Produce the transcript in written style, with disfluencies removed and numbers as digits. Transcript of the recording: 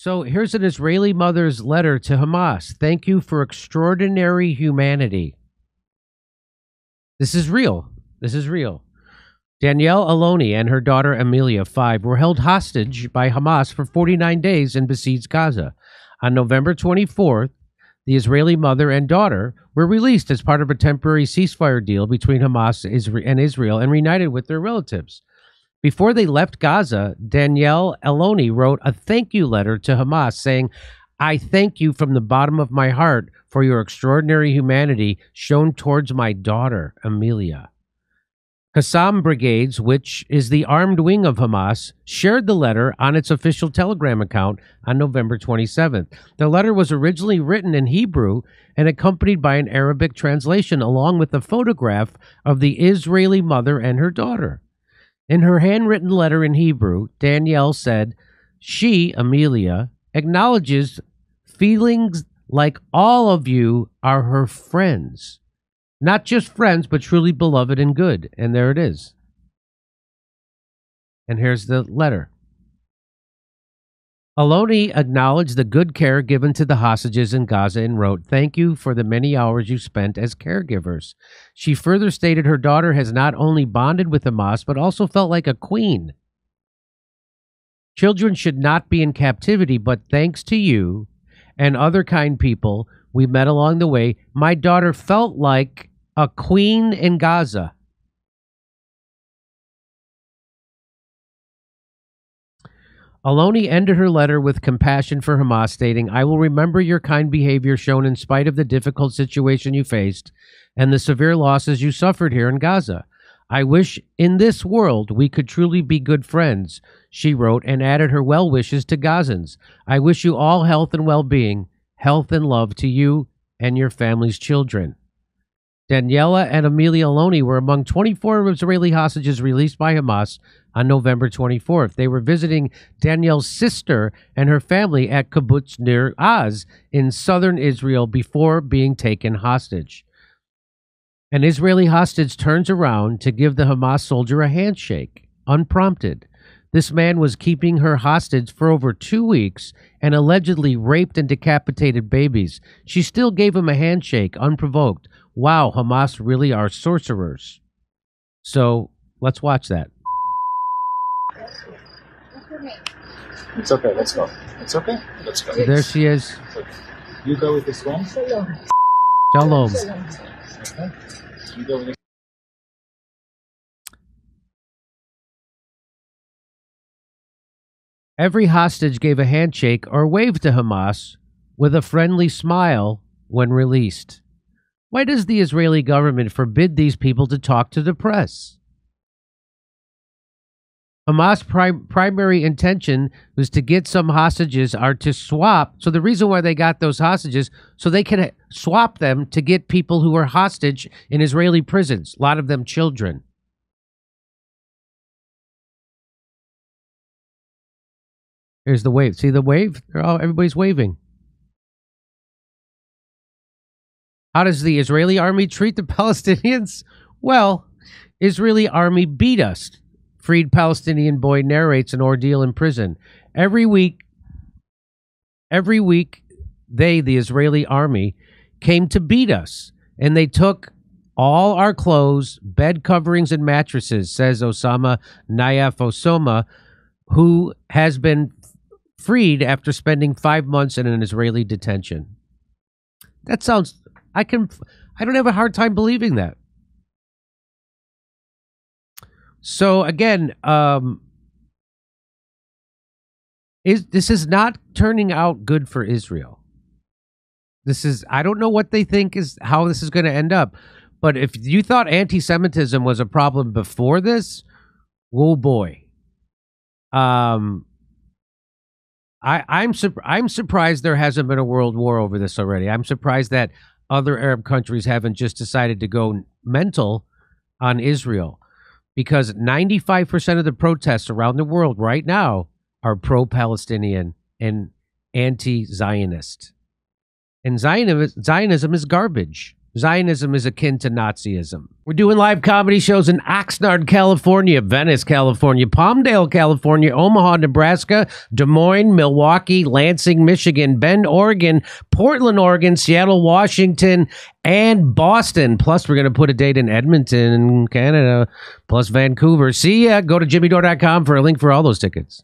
So here's an Israeli mother's letter to Hamas. Thank you for extraordinary humanity. This is real. This is real. Danielle Aloni and her daughter Amelia, 5, were held hostage by Hamas for 49 days in besieged Gaza. On November 24th, the Israeli mother and daughter were released as part of a temporary ceasefire deal between Hamas and Israel and reunited with their relatives. Before they left Gaza, Danielle Aloni wrote a thank you letter to Hamas saying, I thank you from the bottom of my heart for your extraordinary humanity shown towards my daughter, Amelia. Qassam Brigades, which is the armed wing of Hamas, shared the letter on its official Telegram account on November 27th. The letter was originally written in Hebrew and accompanied by an Arabic translation, along with a photograph of the Israeli mother and her daughter. In her handwritten letter in Hebrew, Danielle said, she, Amelia, acknowledges feelings like all of you are her friends. Not just friends, but truly beloved and good. And there it is. And here's the letter. Aloni acknowledged the good care given to the hostages in Gaza and wrote, thank you for the many hours you spent as caregivers. She further stated her daughter has not only bonded with Hamas, but also felt like a queen. Children should not be in captivity, but thanks to you and other kind people we met along the way, my daughter felt like a queen in Gaza. Aloni ended her letter with compassion for Hamas, stating, I will remember your kind behavior shown in spite of the difficult situation you faced and the severe losses you suffered here in Gaza. I wish in this world we could truly be good friends, she wrote, and added her well wishes to Gazans. I wish you all health and well-being, health and love to you and your family's children. Daniela and Amelia Aloni were among 24 Israeli hostages released by Hamas on November 24th. They were visiting Danielle's sister and her family at Kibbutz Nir Az in southern Israel before being taken hostage. An Israeli hostage turns around to give the Hamas soldier a handshake, unprompted. This man was keeping her hostage for over 2 weeks and allegedly raped and decapitated babies. She still gave him a handshake, unprovoked. Wow, Hamas really are sorcerers. So let's watch that. It's okay, let's go. It's okay, let's go. There she is. You go with this one. Shalom. Okay. You go with this. Every hostage gave a handshake or waved to Hamas with a friendly smile when released. Why does the Israeli government forbid these people to talk to the press? Hamas' primary intention was to get some hostages or to swap. So the reason why they got those hostages, so they can swap them to get people who are hostage in Israeli prisons, a lot of them children. Here's the wave. See the wave? Everybody's waving. How does the Israeli army treat the Palestinians? Well, Israeli army beat us. Freed Palestinian boy narrates an ordeal in prison. Every week, they, the Israeli army, came to beat us. And they took all our clothes, bed coverings, and mattresses, says Osama Nayef Osoma, who has been freed after spending 5 months in an Israeli detention. That sounds... I don't have a hard time believing that. So again, this is not turning out good for Israel. I don't know what they think is how this is going to end up. But if you thought anti-Semitism was a problem before this, whoa boy. I'm surprised there hasn't been a world war over this already. I'm surprised that other Arab countries haven't just decided to go mental on Israel, because 95% of the protests around the world right now are pro-Palestinian and anti-Zionist. And Zionism is garbage. Zionism is akin to Nazism. We're doing live comedy shows in Oxnard, California, Venice, California, Palmdale, California, Omaha, Nebraska, Des Moines, Milwaukee, Lansing, Michigan, Bend, Oregon, Portland, Oregon, Seattle, Washington, and Boston. Plus, we're going to put a date in Edmonton, Canada, plus Vancouver. See ya. Go to jimmydore.com for a link for all those tickets.